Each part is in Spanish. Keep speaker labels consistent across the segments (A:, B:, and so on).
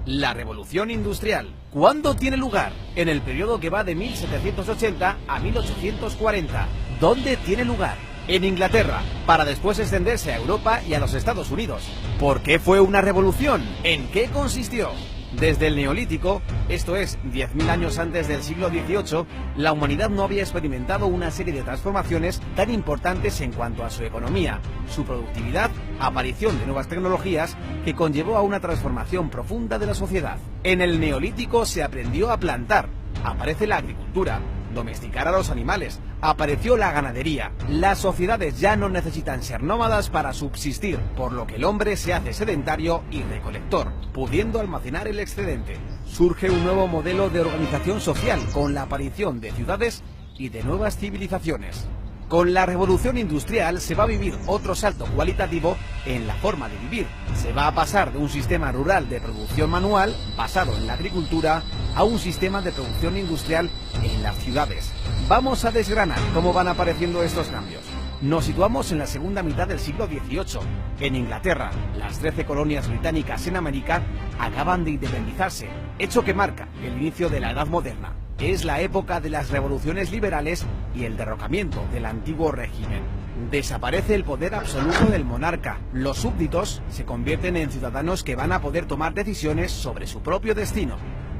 A: La revolución industrial. ¿Cuándo tiene lugar? En el periodo que va de 1780 a 1840. ¿Dónde tiene lugar? En Inglaterra, para después extenderse a Europa y a los Estados Unidos. ¿Por qué fue una revolución? ¿En qué consistió? Desde el Neolítico, esto es, 10.000 años antes del siglo XVIII, la humanidad no había experimentado una serie de transformaciones tan importantes en cuanto a su economía, su productividad, aparición de nuevas tecnologías, que conllevó a una transformación profunda de la sociedad. En el Neolítico se aprendió a plantar, aparece la agricultura, domesticar a los animales, apareció la ganadería. Las sociedades ya no necesitan ser nómadas para subsistir, por lo que el hombre se hace sedentario y recolector, pudiendo almacenar el excedente. Surge un nuevo modelo de organización social con la aparición de ciudades y de nuevas civilizaciones. Con la revolución industrial se va a vivir otro salto cualitativo en la forma de vivir. Se va a pasar de un sistema rural de producción manual, basado en la agricultura, a un sistema de producción industrial en las ciudades. Vamos a desgranar cómo van apareciendo estos cambios. Nos situamos en la segunda mitad del siglo XVIII. En Inglaterra, las 13 colonias británicas en América acaban de independizarse, hecho que marca el inicio de la Edad Moderna. Es la época de las revoluciones liberales y el derrocamiento del antiguo régimen. Desaparece el poder absoluto del monarca. Los súbditos se convierten en ciudadanos que van a poder tomar decisiones sobre su propio destino.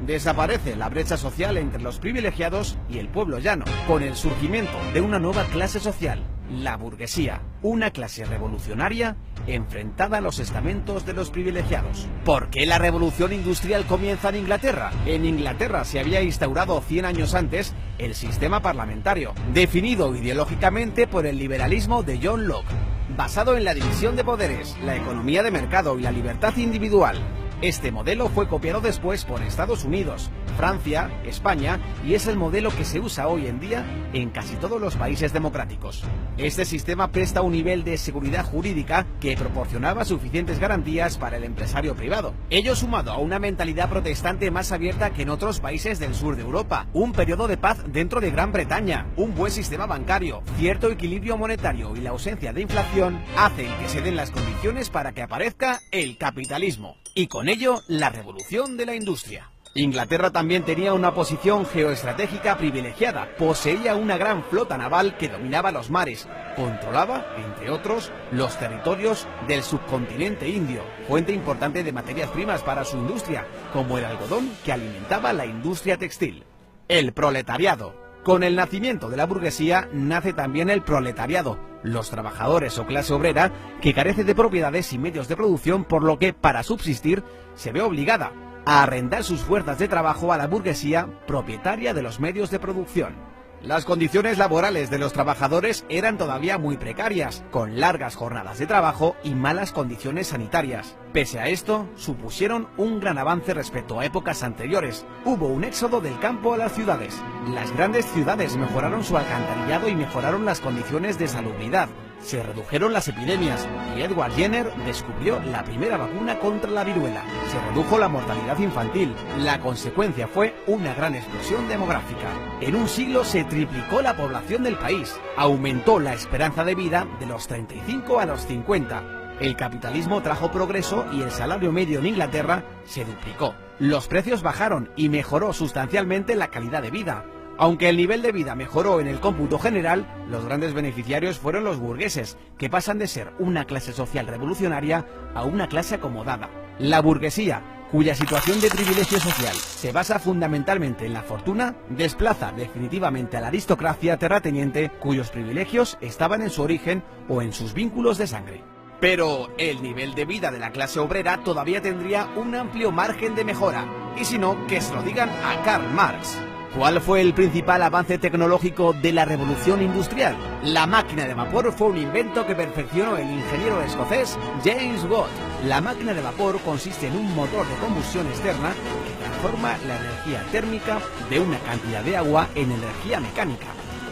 A: Desaparece la brecha social entre los privilegiados y el pueblo llano, con el surgimiento de una nueva clase social, la burguesía, una clase revolucionaria enfrentada a los estamentos de los privilegiados. ¿Por qué la revolución industrial comienza en Inglaterra? En Inglaterra se había instaurado 100 años antes el sistema parlamentario, definido ideológicamente por el liberalismo de John Locke, basado en la división de poderes, la economía de mercado y la libertad individual. Este modelo fue copiado después por Estados Unidos, Francia, España y es el modelo que se usa hoy en día en casi todos los países democráticos. Este sistema presta un nivel de seguridad jurídica que proporcionaba suficientes garantías para el empresario privado. Ello sumado a una mentalidad protestante más abierta que en otros países del sur de Europa, un periodo de paz dentro de Gran Bretaña, un buen sistema bancario, cierto equilibrio monetario y la ausencia de inflación hacen que se den las condiciones para que aparezca el capitalismo. Y con ello, la revolución de la industria. Inglaterra también tenía una posición geoestratégica privilegiada, poseía una gran flota naval que dominaba los mares, controlaba, entre otros, los territorios del subcontinente indio, fuente importante de materias primas para su industria, como el algodón que alimentaba la industria textil. El proletariado. Con el nacimiento de la burguesía nace también el proletariado, los trabajadores o clase obrera que carece de propiedades y medios de producción, por lo que para subsistir se ve obligada a arrendar sus fuerzas de trabajo a la burguesía propietaria de los medios de producción. Las condiciones laborales de los trabajadores eran todavía muy precarias, con largas jornadas de trabajo y malas condiciones sanitarias. Pese a esto, supusieron un gran avance respecto a épocas anteriores. Hubo un éxodo del campo a las ciudades. Las grandes ciudades mejoraron su alcantarillado y mejoraron las condiciones de salubridad. Se redujeron las epidemias y Edward Jenner descubrió la primera vacuna contra la viruela. Se redujo la mortalidad infantil. La consecuencia fue una gran explosión demográfica. En un siglo se triplicó la población del país. Aumentó la esperanza de vida de los 35 a los 50. El capitalismo trajo progreso y el salario medio en Inglaterra se duplicó. Los precios bajaron y mejoró sustancialmente la calidad de vida. Aunque el nivel de vida mejoró en el cómputo general, los grandes beneficiarios fueron los burgueses, que pasan de ser una clase social revolucionaria a una clase acomodada. La burguesía, cuya situación de privilegio social se basa fundamentalmente en la fortuna, desplaza definitivamente a la aristocracia terrateniente, cuyos privilegios estaban en su origen o en sus vínculos de sangre. Pero el nivel de vida de la clase obrera todavía tendría un amplio margen de mejora, y si no, que se lo digan a Karl Marx. ¿Cuál fue el principal avance tecnológico de la revolución industrial? La máquina de vapor fue un invento que perfeccionó el ingeniero escocés James Watt. La máquina de vapor consiste en un motor de combustión externa que transforma la energía térmica de una cantidad de agua en energía mecánica.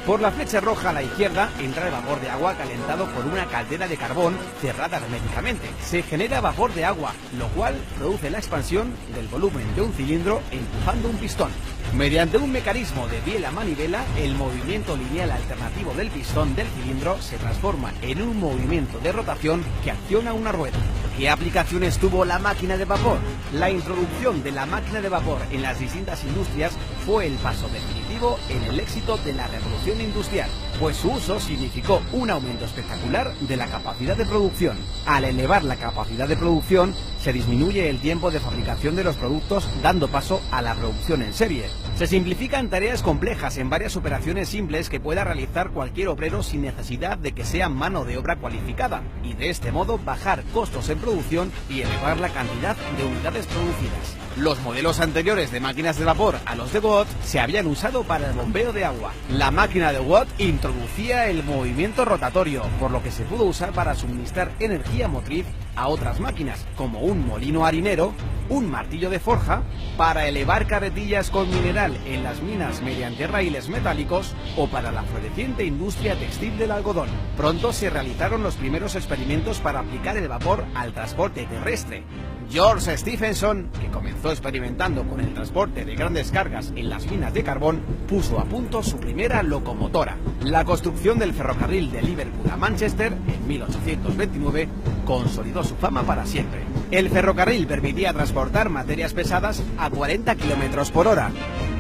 A: Por la flecha roja a la izquierda entra el vapor de agua calentado por una caldera de carbón cerrada herméticamente. Se genera vapor de agua, lo cual produce la expansión del volumen de un cilindro empujando un pistón. Mediante un mecanismo de biel a manivela, el movimiento lineal alternativo del pistón del cilindro se transforma en un movimiento de rotación que acciona una rueda. ¿Qué aplicaciones tuvo la máquina de vapor? La introducción de la máquina de vapor en las distintas industrias fue el paso definitivo en el éxito de la revolución industrial, pues su uso significó un aumento espectacular de la capacidad de producción. Al elevar la capacidad de producción, se disminuye el tiempo de fabricación de los productos, dando paso a la producción en serie. Se simplifican tareas complejas en varias operaciones simples que pueda realizar cualquier obrero sin necesidad de que sea mano de obra cualificada, y de este modo bajar costos en producción y elevar la cantidad de unidades producidas. Los modelos anteriores de máquinas de vapor a los de Watt se habían usado para el bombeo de agua. La máquina de Watt introducía el movimiento rotatorio, por lo que se pudo usar para suministrar energía motriz a otras máquinas, como un molino harinero, un martillo de forja, para elevar carretillas con mineral en las minas mediante raíles metálicos o para la floreciente industria textil del algodón. Pronto se realizaron los primeros experimentos para aplicar el vapor al transporte terrestre. George Stephenson, que comenzó experimentando con el transporte de grandes cargas en las minas de carbón, puso a punto su primera locomotora. La construcción del ferrocarril de Liverpool a Manchester en 1829 consolidó su fama para siempre. El ferrocarril permitía transportar materias pesadas a 40 km por hora,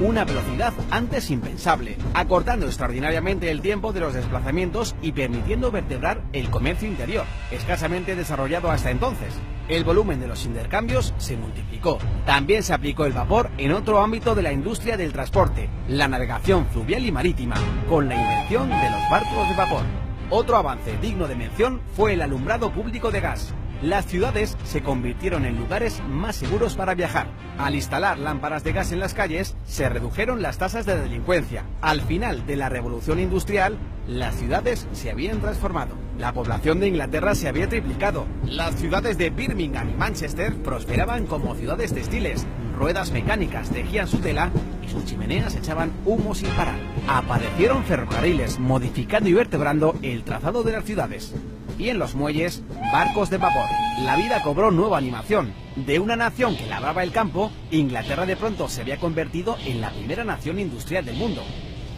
A: una velocidad antes impensable, acortando extraordinariamente el tiempo de los desplazamientos y permitiendo vertebrar el comercio interior, escasamente desarrollado hasta entonces. El volumen de los intercambios se multiplicó. También se aplicó el vapor en otro ámbito de la industria del transporte, la navegación fluvial y marítima, con la invención de los barcos de vapor. Otro avance digno de mención fue el alumbrado público de gas. Las ciudades se convirtieron en lugares más seguros para viajar. Al instalar lámparas de gas en las calles, se redujeron las tasas de delincuencia. Al final de la revolución industrial, las ciudades se habían transformado. La población de Inglaterra se había triplicado. Las ciudades de Birmingham y Manchester prosperaban como ciudades textiles. Ruedas mecánicas tejían su tela y sus chimeneas echaban humo sin parar. Aparecieron ferrocarriles modificando y vertebrando el trazado de las ciudades. Y en los muelles, barcos de vapor. La vida cobró nueva animación. De una nación que labraba el campo, Inglaterra de pronto se había convertido en la primera nación industrial del mundo.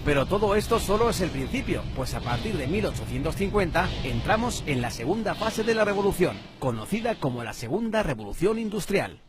A: Pero todo esto solo es el principio, pues a partir de 1850 entramos en la segunda fase de la revolución, conocida como la Segunda Revolución Industrial.